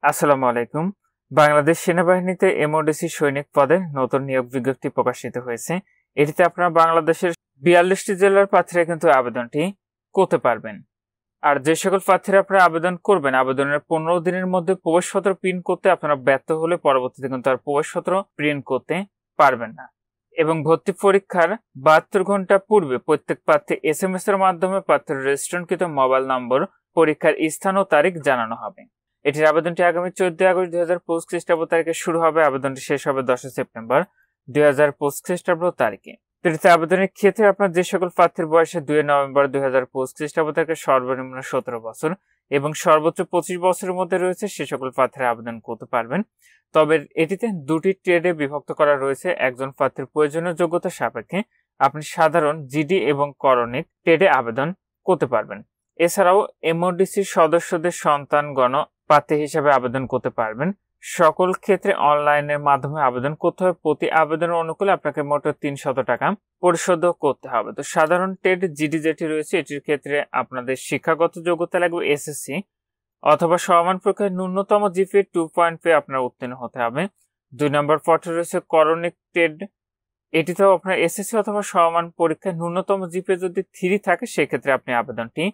আসসালামু আলাইকুম। বাংলাদেশ সেনাবাহিনীতে এমওডিসি সৈনিক পদে নতুন নিয়োগ বিজ্ঞপ্তি প্রকাশিত হয়েছে। এটিতে আপনারা বাংলাদেশের 42টি জেলার প্রার্থীরা কিন্তু আবেদনটি করতে পারবেন। আর যে সকল প্রার্থীরা আপনারা আবেদন করবেন, আবেদনের 15 দিনের মধ্যে প্রবেশপত্র প্রিন্ট করতে আপনারা ব্যর্থ হলে পরবর্তীতে কিন্তু আর প্রবেশপত্র প্রিন্ট করতে পারবেন না। এবং ভর্তি পরীক্ষার 72 ঘন্টা পূর্বে প্রত্যেক প্রার্থী SMS এর মাধ্যমে প্রার্থীর রেজিস্ট্রেশনকৃত মোবাইল নম্বর, পরীক্ষার স্থান ও তারিখ জানানো হবে। এটির আবেদনটি আগামী 14 আগস্ট 2025 খ্রিস্টাব্দ তারিখে শুরু হবে। আবেদনটি শেষ হবে 10 সেপ্টেম্বর 2025 খ্রিস্টাব্দ তারিখে। এটিতে আবেদনের ক্ষেত্রে আপনার যে সকল প্রার্থীর বয়সে 2 নভেম্বর 2025 খ্রিস্টাব্দ তারিখে সর্বনিম্ন 17 বছর এবং সর্বোচ্চ 25 বছরের মধ্যে রয়েছে, সে সকল প্রার্থীরা আবেদন করতে পারবেন। তবে এটিতে দুটি ট্রেডে বিভক্ত করা রয়েছে। একজন প্রার্থীর প্রয়োজনীয় যোগ্যতা সাপেক্ষে আপনি সাধারণ, জিডি এবং করণিক ট্রেডে আবেদন করতে পারবেন। এছাড়াও এমওডিসি সদস্যদের সন্তানগণ প্রার্থী হিসেবে আবেদন করতে পারবেন। সকল ক্ষেত্রে অনলাইনের মাধ্যমে আবেদন করতে হবে। প্রতি আবেদনের অনুকূলে আপনাকে মোট 300 টাকা পরিশোধ করতে হবে। তো সাধারণ ট্রেড জিডি যেটি রয়েছে, এটির ক্ষেত্রে আপনাদের শিক্ষাগত যোগ্যতা লাগবে এসএসসি অথবা সমমান পরীক্ষায় ন্যূনতম জিপিএ 2 পয়েন্ট পেয়ে আপনার উত্তীর্ণ হতে হবে। 2 নম্বর পত্রে রয়েছে করণিক ট্রেড। এটিতেও আপনার এসএসসি অথবা সমমান পরীক্ষায় ন্যূনতম জিপিএ যদি 3 থাকে, সেক্ষেত্রে আপনি আবেদনটি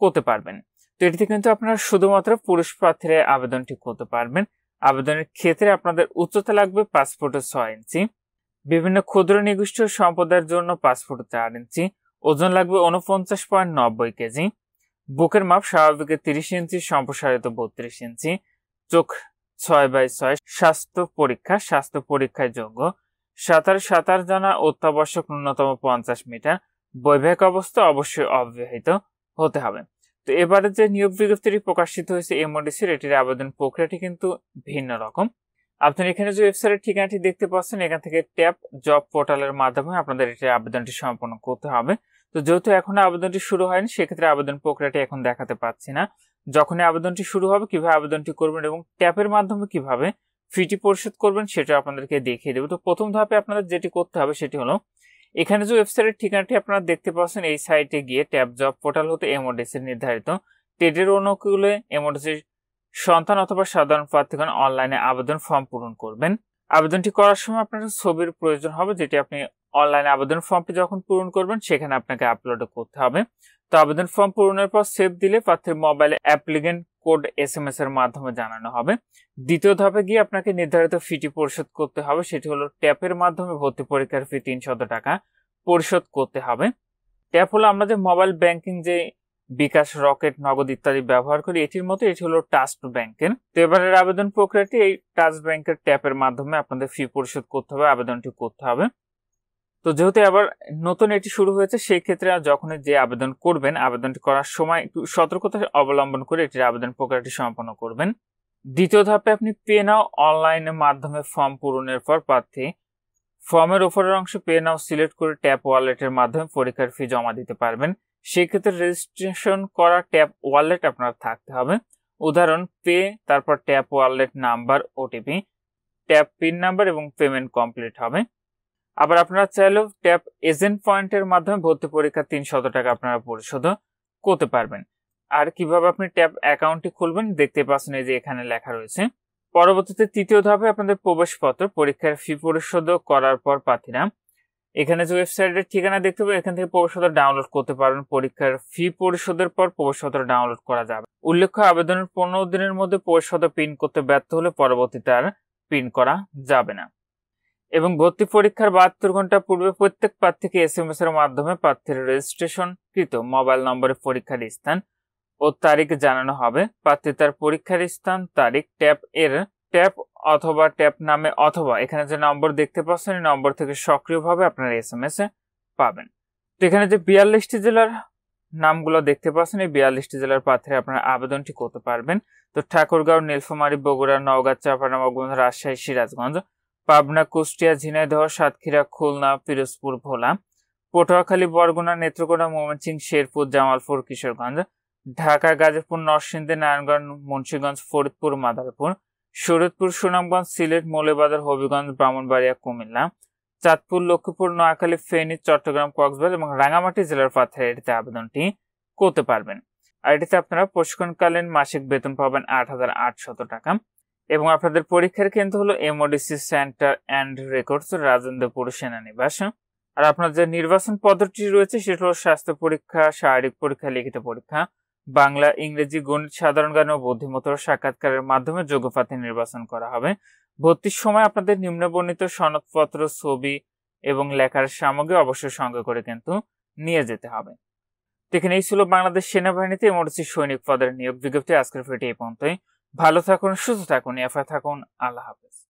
করতে পারবেন। তো এটিতে কিন্তু আপনারা শুধুমাত্র পুরুষ প্রার্থীরা আবেদনটি করতে পারবেন। আবেদনের ক্ষেত্রে আপনাদের উচ্চতা লাগবে পাসপোর্টের 6 ইঞ্চি, বিভিন্ন ক্ষুদ্র নিগোষ্ঠী সম্প্রদায়ের জন্য পাসপোর্ট 4 ইঞ্চি, ওজন লাগবে 49.90 কেজি, বুকের মাপ স্বাভাবিকের 30 ইঞ্চি, সম্প্রসারিত 32 ইঞ্চি, চোখ 6/6, স্বাস্থ্য পরীক্ষায় যোগ্য, সাঁতার জানা অত্যাবশ্যক, ন্যূনতম 50 মিটার, বৈবাহিক অবস্থা অবশ্যই অবিবাহিত হতে হবে। তো এবারে যে নিয়োগ বিজ্ঞপ্তিটি প্রকাশিত হয়েছে এমওডিসির, এটির আবেদন প্রক্রিয়াটি কিন্তু ভিন্ন রকম। আপনারা এখানে যে ওয়েবসাইটের ঠিকানাটি দেখতে পাচ্ছেন, এখান থেকে ট্যাপ জব পোর্টালের মাধ্যমে আপনাদের এটির আবেদনটি সম্পন্ন করতে হবে। তো যেহেতু এখনো আবেদনটি শুরু হয়নি, সেক্ষেত্রে আবেদন প্রক্রিয়াটি এখন দেখাতে পাচ্ছি না। যখনই আবেদনটি শুরু হবে, কিভাবে আবেদনটি করবেন এবং ট্যাপের মাধ্যমে কিভাবে ফিটি পরিশোধ করবেন সেটা আপনাদেরকে দেখিয়ে দেবো। তো প্রথম ধাপে আপনাদের যেটি করতে হবে সেটি হলো, এখানে যে ওয়েবসাইটের ঠিকানাটি আপনারা দেখতে পাচ্ছেন, এই সাইটে গিয়ে ট্যাব জব পোর্টাল হতে এমওডিসির নির্ধারিত ট্রেডের অনুকূলে এমওডিসির সন্তান অথবা সাধারণ প্রার্থীগণ অনলাইনে আবেদন ফর্ম পূরণ করবেন। আবেদনটি করার সময় আপনার ছবির প্রয়োজন হবে, যেটি আপনি অনলাইনে আবেদন ফর্মটি যখন পূরণ করবেন সেখানে আপনাকে আপলোড করতে হবে। তো আবেদন ফর্ম পূরণের পর সেভ দিলে প্রার্থীর মোবাইলে অ্যাপ্লিকেন্ট কোড SMS এর মাধ্যমে জানানো হবে। দ্বিতীয় ধাপে গিয়ে আপনাকে নির্ধারিত ফিটি পরিশোধ করতে হবে, সেটি হলো ট্যাপের মাধ্যমে ভর্তি পরীক্ষার ফি 300 টাকা পরিশোধ করতে হবে। ট্যাপ হলো আমরা যে মোবাইল ব্যাংকিং, যে বিকাশ, রকেট, নগদ ইত্যাদি ব্যবহার করি, এটির মতো এটি হলো ট্রাস্ট ব্যাংকের। তো এবারের আবেদন প্রক্রিয়াটি এই ট্রাস্ট ব্যাংকের ট্যাপের মাধ্যমে আপনাদের ফি পরিশোধ করতে হবে, আবেদনটি করতে হবে। তো যেহেতু আবার নতুন এটি শুরু হয়েছে, সেই ক্ষেত্রে যখন যে আবেদন করবেন, আবেদনটি করার সময় একটু সতর্কতা অবলম্বন করে এটির আবেদন প্রক্রিয়াটি সম্পন্ন করবেন। দ্বিতীয় ধাপে আপনি পে নাও অনলাইনের মাধ্যমে ফর্ম পূরণের পর প্রার্থী ফর্মের উপরের অংশে পে নাও সিলেক্ট করে ট্যাপ ওয়ালেটের মাধ্যমে পরীক্ষার ফি জমা দিতে পারবেন। সেই ক্ষেত্রে রেজিস্ট্রেশন করা ট্যাপ ওয়ালেট আপনার থাকতে হবে। উদাহরণ, পে, তারপর tap wallet number, OTP, tap pin number এবং পেমেন্ট কমপ্লিট হবে। আবার আপনারা চাইলেও ট্যাপ এজেন্ট পয়েন্টের মাধ্যমে ভর্তি পরীক্ষার 300 টাকা আপনারা পরিশোধ করতে পারবেন। আর কিভাবে আপনি ট্যাপ অ্যাকাউন্টটি খুলবেন দেখতে পাচ্ছেন, এই যে এখানে লেখা রয়েছে। পরবর্তীতে তৃতীয় ধাপে আপনাদের প্রবেশপত্র পরীক্ষার ফি পরিশোধ করার পর প্রার্থীরা এখানে যে ওয়েবসাইটের ঠিকানা দেখতে পাবেন, এখান থেকে প্রবেশপত্র ডাউনলোড করতে পারবেন। পরীক্ষার ফি পরিশোধের পর প্রবেশপত্র ডাউনলোড করা যাবে। উল্লেখ্য, আবেদনের 15 দিনের মধ্যে প্রবেশপত্র প্রিন্ট করতে ব্যর্থ হলে পরবর্তীতে আর প্রিন্ট করা যাবে না। এবং ভর্তি পরীক্ষার 72 ঘন্টা পূর্বে প্রত্যেক প্রার্থীকে SMS এর মাধ্যমে প্রার্থীর রেজিস্ট্রেশনকৃত মোবাইল নম্বরে পরীক্ষার স্থান ও তারিখ জানানো হবে। প্রার্থী তার পরীক্ষার স্থান, তারিখ ট্যাপ অথবা ট্যাপ নামে অথবা এখানে যে নম্বর দেখতে পাচ্ছেন, এই নম্বর থেকে সক্রিয়ভাবে আপনার SMS পাবেন। তো এখানে যে 42টি জেলার নামগুলো দেখতে পাচ্ছেন, এই 42টি জেলার প্রার্থীরা আপনারা আবেদনটি করতে পারবেন। তো ঠাকুরগাঁও, নীলফামারী, বগুড়া, নওগাঁ, চাঁপাইনবাবগঞ্জ, রাজশাহী, সিরাজগঞ্জ, পাবনা, কুষ্টিয়া, ঝিনাইদহ, সাতক্ষীরা, খুলনা, পিরোজপুর, ভোলা, পটুয়াখালী, বরগুনা, নেত্রকোনা, ময়মনসিংহ, শেরপুর, জামালপুর, কিশোরগঞ্জ, ঢাকা, গাজীপুর, নরসিংদী, নারায়ণগঞ্জ, মুন্সিগঞ্জ, ফরিদপুর, মাদারীপুর, শরীয়তপুর, সুনামগঞ্জ, সিলেট, মৌলভীবাজার, হবিগঞ্জ, ব্রাহ্মণবাড়িয়া, কুমিল্লা, চাঁদপুর, লক্ষ্মীপুর, নোয়াখালী, ফেনী, চট্টগ্রাম, কক্সবাজার এবং রাঙ্গামাটি জেলার প্রার্থীরা এটিতে আবেদনটি করতে পারবেন। আর এটিতে আপনারা প্রশিক্ষণকালীন মাসিক বেতন পাবেন 8,800 টাকা। এবং আপনাদের পরীক্ষার কেন্দ্র হলো MODC centre and records, Rajendrapur সেনানিবাস। আর আপনার যে নির্বাচন পদ্ধতি রয়েছে সেটা হলো স্বাস্থ্য পরীক্ষা, শারীরিক পরীক্ষা, লিখিত পরীক্ষা, বাংলা, ইংরেজি, গণিত, সাধারণ জ্ঞান ও বুদ্ধিমত্তার সাক্ষাৎকারের মাধ্যমে যোগ্য প্রার্থী নির্বাচন করা হবে। ভর্তির সময় আপনাদের নিম্নবর্ণিত সনদপত্র, ছবি এবং লেখার সামগ্রী অবশ্যই সঙ্গে করে কিন্তু নিয়ে যেতে হবে। এখানে এই ছিল বাংলাদেশ সেনাবাহিনীতে এমওডিসি সৈনিক পদের নিয়োগ বিজ্ঞপ্তি। আজকের ভিডিও এই পর্যন্তই। ভালো থাকুন, সুস্থ থাকুন, এফআই থাকুন। আল্লাহ হাফেজ।